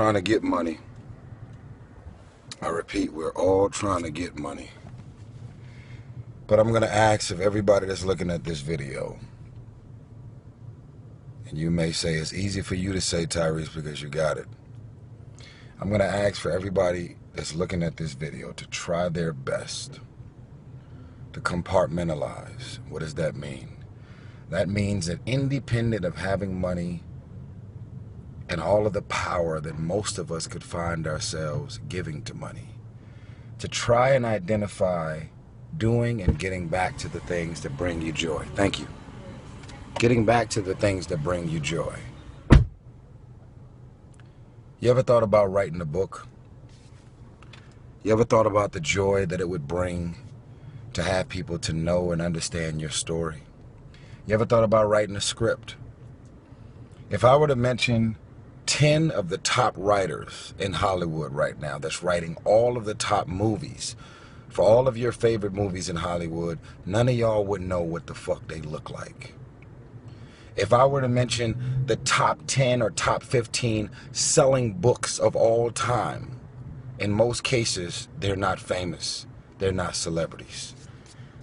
trying to get money. I repeat, we're all trying to get money. But I'm going to ask of everybody that's looking at this video, and you may say it's easy for you to say, Tyrese, because you got it. I'm going to ask for everybody that's looking at this video to try their best to compartmentalize. What does that mean? That means that independent of having money and all of the power that most of us could find ourselves giving to money, to try and identify doing and getting back to the things that bring you joy. Thank you. Getting back to the things that bring you joy. You ever thought about writing a book? You ever thought about the joy that it would bring to have people to know and understand your story? You ever thought about writing a script? If I were to mention 10 of the top writers in Hollywood right now that's writing all of the top movies for all of your favorite movies in Hollywood, none of y'all would know what the fuck they look like. If I were to mention the top 10 or top 15 selling books of all time, in most cases, they're not famous. They're not celebrities.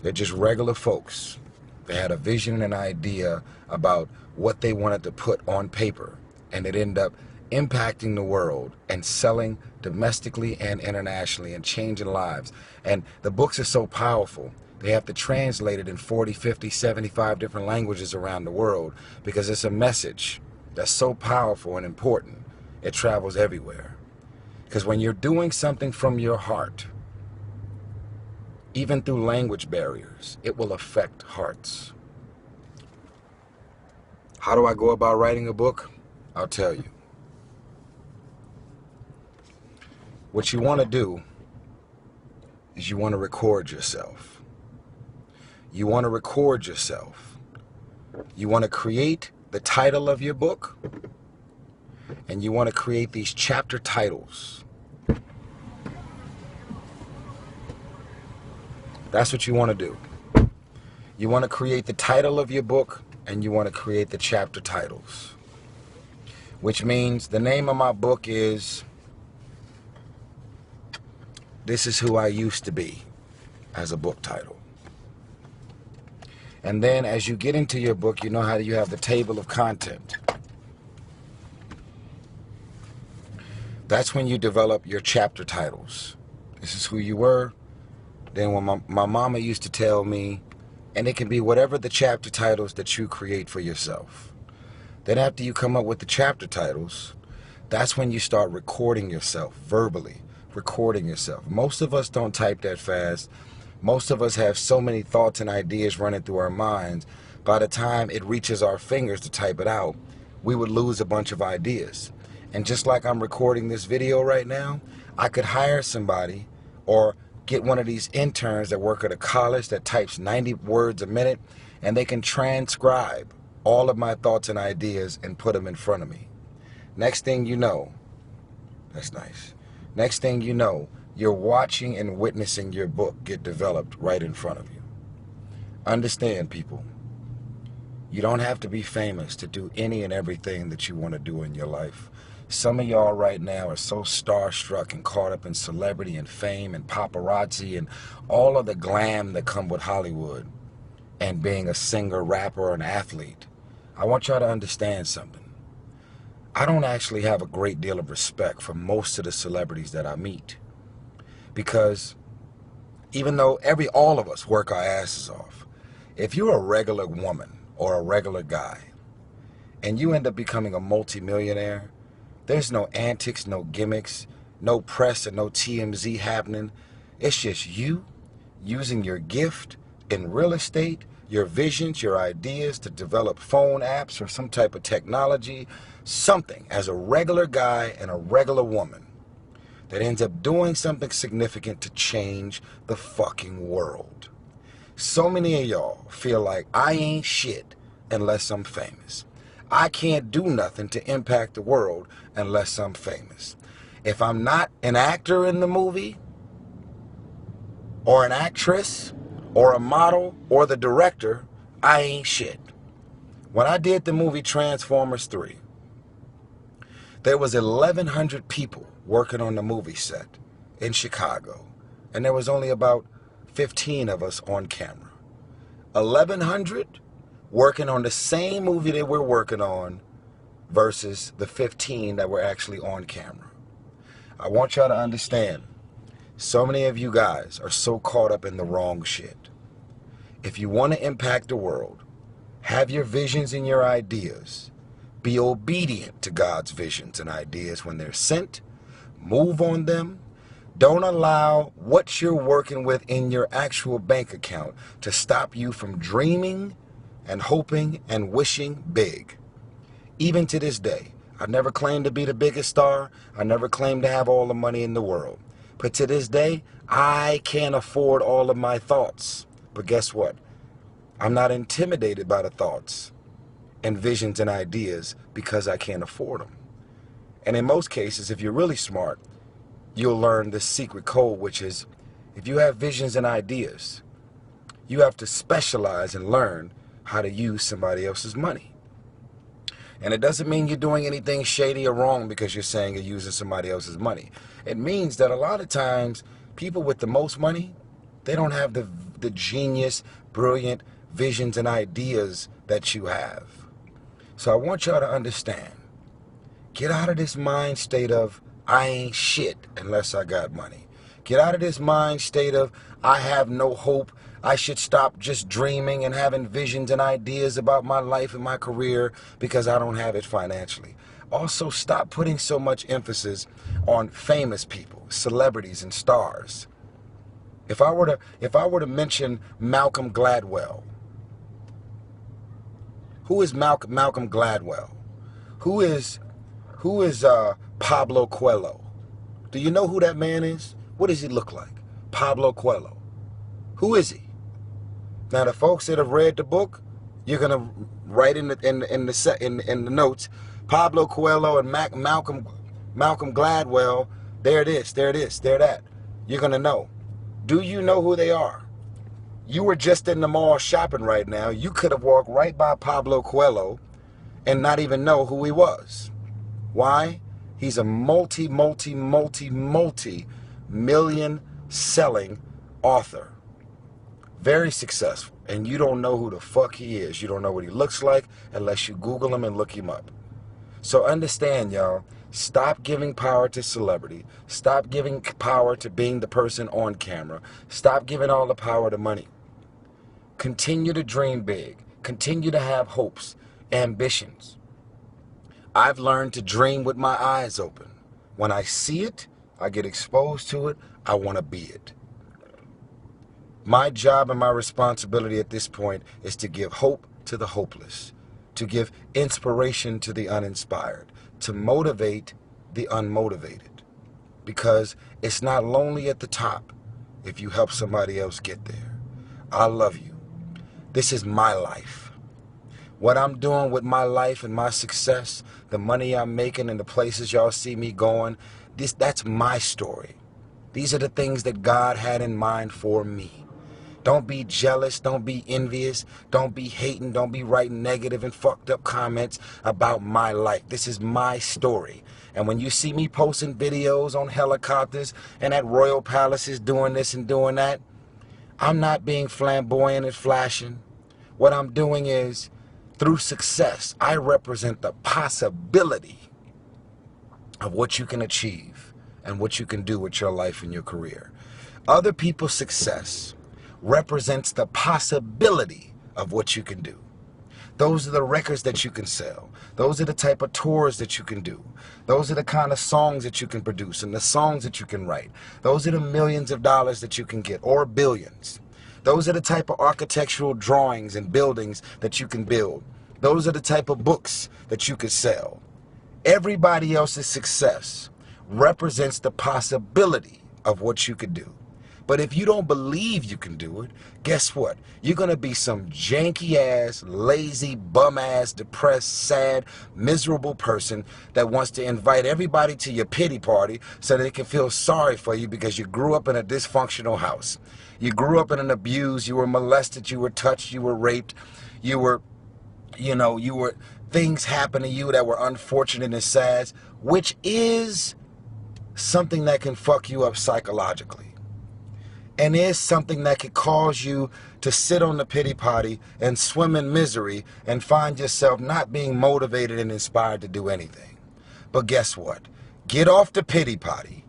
They're just regular folks. They had a vision and an idea about what they wanted to put on paper, and it ended up impacting the world and selling domestically and internationally and changing lives. And the books are so powerful, they have to translate it in 40, 50, 75 different languages around the world because it's a message that's so powerful and important, it travels everywhere. Because when you're doing something from your heart, even through language barriers, it will affect hearts. How do I go about writing a book? I'll tell you. What you want to do is you want to record yourself. You want to record yourself. You want to create the title of your book, and you want to create these chapter titles. That's what you want to do. You want to create the title of your book, and you want to create the chapter titles. Which means the name of my book is This Is Who I Used to Be, as a book title. And then as you get into your book, you know how you have the table of content. That's when you develop your chapter titles. This is who you were. Then when my mama used to tell me, and it can be whatever the chapter titles that you create for yourself. Then after you come up with the chapter titles, that's when you start recording yourself, verbally recording yourself. Most of us don't type that fast. Most of us have so many thoughts and ideas running through our minds. By the time it reaches our fingers to type it out, we would lose a bunch of ideas. And just like I'm recording this video right now, I could hire somebody or get one of these interns that work at a college that types 90 words a minute, and they can transcribe all of my thoughts and ideas and put them in front of me. Next thing you know, that's nice. Next thing you know, you're watching and witnessing your book get developed right in front of you. Understand, people, you don't have to be famous to do any and everything that you want to do in your life. Some of y'all right now are so starstruck and caught up in celebrity and fame and paparazzi and all of the glam that come with Hollywood and being a singer, rapper, or an athlete. I want y'all to understand something. I don't actually have a great deal of respect for most of the celebrities that I meet. Because even though all of us work our asses off, if you're a regular woman or a regular guy and you end up becoming a multimillionaire, there's no antics, no gimmicks, no press and no TMZ happening. It's just you using your gift in real estate, your visions, your ideas to develop phone apps or some type of technology, something as a regular guy and a regular woman that ends up doing something significant to change the fucking world. So many of y'all feel like I ain't shit unless I'm famous. I can't do nothing to impact the world unless I'm famous. If I'm not an actor in the movie, or an actress, or a model, or the director, I ain't shit. When I did the movie Transformers 3, There was 1,100 people working on the movie set in Chicago, and there was only about 15 of us on camera. 1,100 working on the same movie that we're working on versus the 15 that were actually on camera. I want y'all to understand, so many of you guys are so caught up in the wrong shit. If you want to impact the world, have your visions and your ideas. Be obedient to God's visions and ideas when they're sent. Move on them. Don't allow what you're working with in your actual bank account to stop you from dreaming and hoping and wishing big. Even to this day, I never claimed to be the biggest star. I never claimed to have all the money in the world. But to this day, I can't afford all of my thoughts. But guess what? I'm not intimidated by the thoughts and visions and ideas because I can't afford them. And in most cases, if you're really smart, you'll learn this secret code, which is if you have visions and ideas, you have to specialize and learn how to use somebody else's money. And it doesn't mean you're doing anything shady or wrong because you're saying you're using somebody else's money. It means that a lot of times people with the most money, they don't have the genius, brilliant visions and ideas that you have. So I want y'all to understand, get out of this mind state of I ain't shit unless I got money. Get out of this mind state of I have no hope. I should stop just dreaming and having visions and ideas about my life and my career because I don't have it financially. Also, stop putting so much emphasis on famous people, celebrities and stars. If I were to mention Malcolm Gladwell, who is Malcolm Gladwell? Who is Pablo Coelho? Do you know who that man is? What does he look like? Pablo Coelho. Who is he? Now, the folks that have read the book, you're gonna write in the notes, Pablo Coelho and Malcolm Gladwell. There it is. There that. You're gonna know. Do you know who they are? You were just in the mall shopping right now. You could have walked right by Pablo Coelho and not even know who he was. Why? He's a multi-million selling author. Very successful. And you don't know who the fuck he is. You don't know what he looks like unless you Google him and look him up. So understand, y'all, stop giving power to celebrity. Stop giving power to being the person on camera. Stop giving all the power to money. Continue to dream big. Continue to have hopes, ambitions. I've learned to dream with my eyes open. When I see it, I get exposed to it, I want to be it. My job and my responsibility at this point is to give hope to the hopeless, to give inspiration to the uninspired, to motivate the unmotivated. Because it's not lonely at the top if you help somebody else get there. I love you. This is my life. What I'm doing with my life and my success, the money I'm making and the places y'all see me going, that's my story. These are the things that God had in mind for me. Don't be jealous, don't be envious, don't be hating, don't be writing negative and fucked up comments about my life. This is my story. And when you see me posting videos on helicopters and at royal palaces doing this and doing that, I'm not being flamboyant and flashing. What I'm doing is, through success, I represent the possibility of what you can achieve and what you can do with your life and your career. Other people's success represents the possibility of what you can do. Those are the records that you can sell. Those are the type of tours that you can do. Those are the kind of songs that you can produce and the songs that you can write. Those are the millions of dollars that you can get, or billions. Those are the type of architectural drawings and buildings that you can build. Those are the type of books that you could sell. Everybody else's success represents the possibility of what you could do. But if you don't believe you can do it, guess what? You're going to be some janky-ass, lazy, bum-ass, depressed, sad, miserable person that wants to invite everybody to your pity party so they can feel sorry for you because you grew up in a dysfunctional house. You grew up in an abuse, you were molested, you were touched, you were raped, you were things happen to you that were unfortunate and sad, which is something that can fuck you up psychologically. And is something that could cause you to sit on the pity potty and swim in misery and find yourself not being motivated and inspired to do anything. But guess what? Get off the pity potty.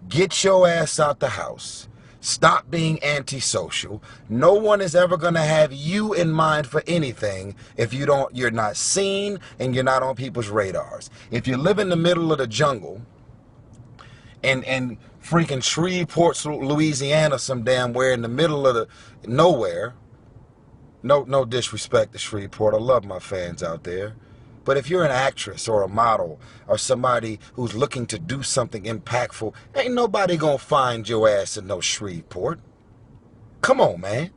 Get your ass out the house. Stop being antisocial. No one is ever going to have you in mind for anything if you're not seen and you're not on people's radars. If you live in the middle of the jungle and freaking Shreveport, Louisiana, some damn where in the middle of the nowhere. No disrespect to Shreveport. I love my fans out there. But if you're an actress or a model or somebody who's looking to do something impactful, ain't nobody gonna find your ass in no Shreveport. Come on, man.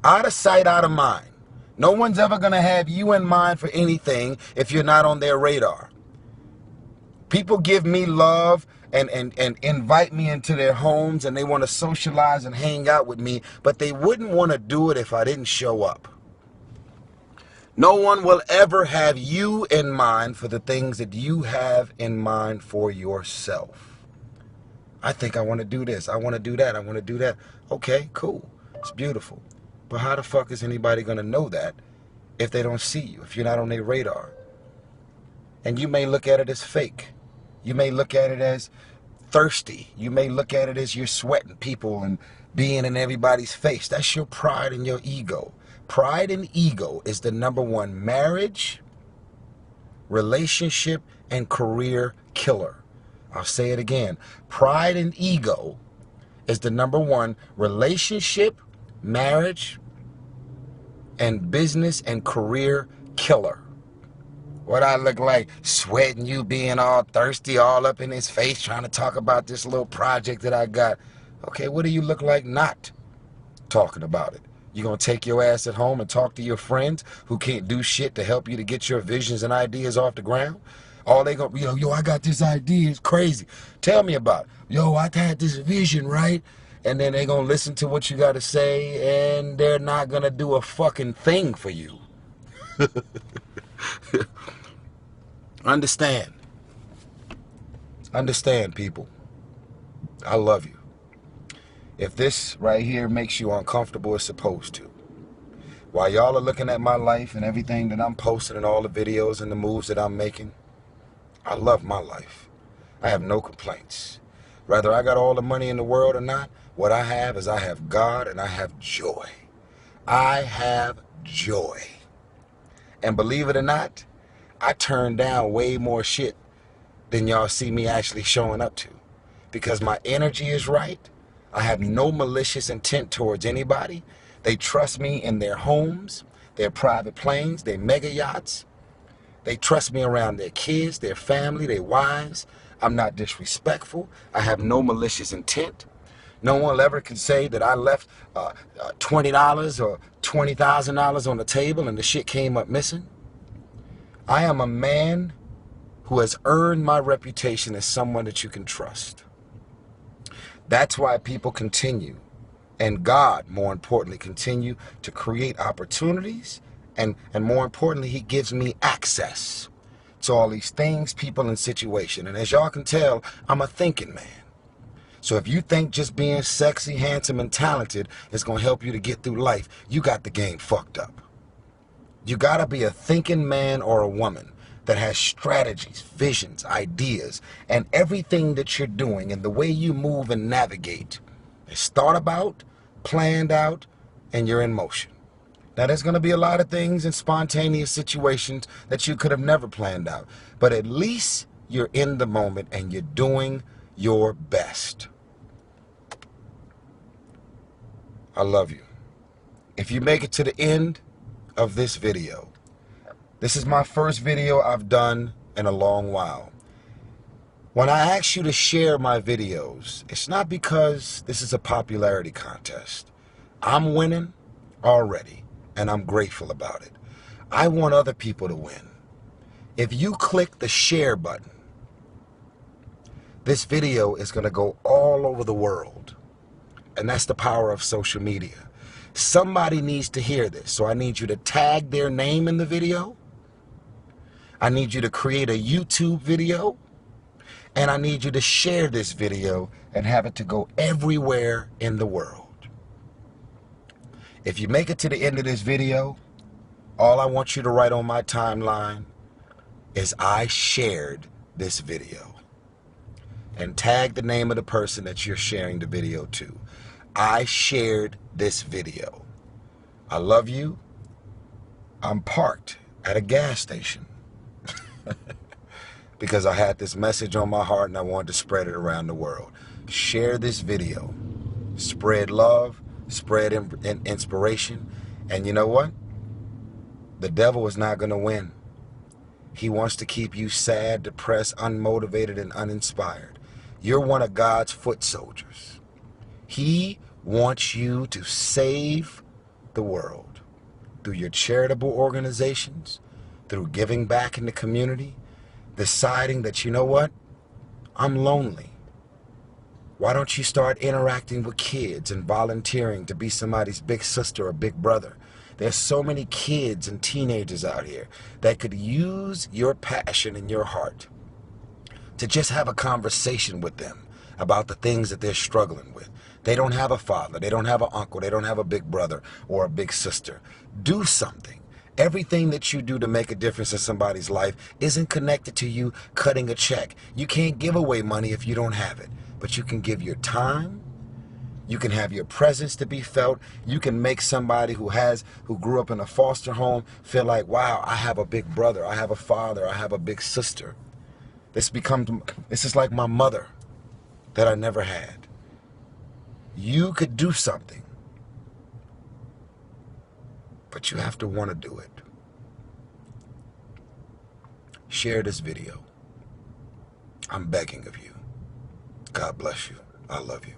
Out of sight, out of mind. No one's ever gonna have you in mind for anything if you're not on their radar. People give me love and invite me into their homes and they want to socialize and hang out with me, but they wouldn't want to do it if I didn't show up. No one will ever have you in mind for the things that you have in mind for yourself. I think I want to do this. I want to do that. I want to do that. Okay, cool. It's beautiful. But how the fuck is anybody going to know that if they don't see you, if you're not on their radar? And you may look at it as fake. You may look at it as thirsty. You may look at it as you're sweating people and being in everybody's face. That's your pride and your ego. Pride and ego is the #1 marriage, relationship, and career killer. I'll say it again. Pride and ego is the #1 relationship, marriage, and business and career killer. What I look like, sweating, you being all thirsty, all up in his face, trying to talk about this little project that I got. Okay, what do you look like not talking about it? You gonna take your ass at home and talk to your friends who can't do shit to help you to get your visions and ideas off the ground? All they gonna, yo, I got this idea, it's crazy. Tell me about it. Yo, I had this vision, right? And then they gonna listen to what you gotta say and they're not gonna do a fucking thing for you. Understand, people. I love you. If this right here makes you uncomfortable, it's supposed to. While y'all are looking at my life and everything that I'm posting and all the videos and the moves that I'm making, I love my life. I have no complaints. Whether I got all the money in the world or not, what I have is I have God and I have joy. I have joy. And believe it or not, I turn down way more shit than y'all see me actually showing up to. Because my energy is right. I have no malicious intent towards anybody. They trust me in their homes, their private planes, their mega yachts. They trust me around their kids, their family, their wives. I'm not disrespectful. I have no malicious intent. No one ever can say that I left $20 or $20,000 on the table and the shit came up missing. I am a man who has earned my reputation as someone that you can trust. That's why people continue, and God, more importantly, continue to create opportunities, and more importantly, he gives me access to all these things, people, and situations. And as y'all can tell, I'm a thinking man. So if you think just being sexy, handsome, and talented is going to help you to get through life, you got the game fucked up. You got to be a thinking man or a woman that has strategies, visions, ideas, and everything that you're doing and the way you move and navigate is thought about, planned out, and you're in motion. Now, there's going to be a lot of things and spontaneous situations that you could have never planned out, but at least you're in the moment and you're doing your best. I love you. If you make it to the end of this video, this is my first video I've done in a long while. When I ask you to share my videos, it's not because this is a popularity contest. I'm winning already, and I'm grateful about it. I want other people to win. If you click the share button, this video is going to go all over the world. And that's the power of social media. Somebody needs to hear this, so I need you to tag their name in the video I need you to create a YouTube video, and I need you to share this video and have it to go everywhere in the world. If you make it to the end of this video, all I want you to write on my timeline is I shared this video. And tag the name of the person that you're sharing the video to. I shared this video. I love you. I'm parked at a gas station because I had this message on my heart and I wanted to spread it around the world. Share this video. Spread love, spread inspiration. And you know what? The devil is not going to win. He wants to keep you sad, depressed, unmotivated, and uninspired. You're one of God's foot soldiers. He wants you to save the world through your charitable organizations, through giving back in the community, deciding that, you know what, I'm lonely. Why don't you start interacting with kids and volunteering to be somebody's big sister or big brother? There's so many kids and teenagers out here that could use your passion and your heart to just have a conversation with them about the things that they're struggling with. They don't have a father, they don't have an uncle, they don't have a big brother or a big sister. Do something. Everything that you do to make a difference in somebody's life isn't connected to you cutting a check. You can't give away money if you don't have it, but you can give your time. You can have your presence to be felt. You can make somebody who grew up in a foster home feel like, wow, I have a big brother, I have a father, I have a big sister. This is like my mother that I never had. You could do something, but you have to want to do it. Share this video. I'm begging of you. God bless you. I love you.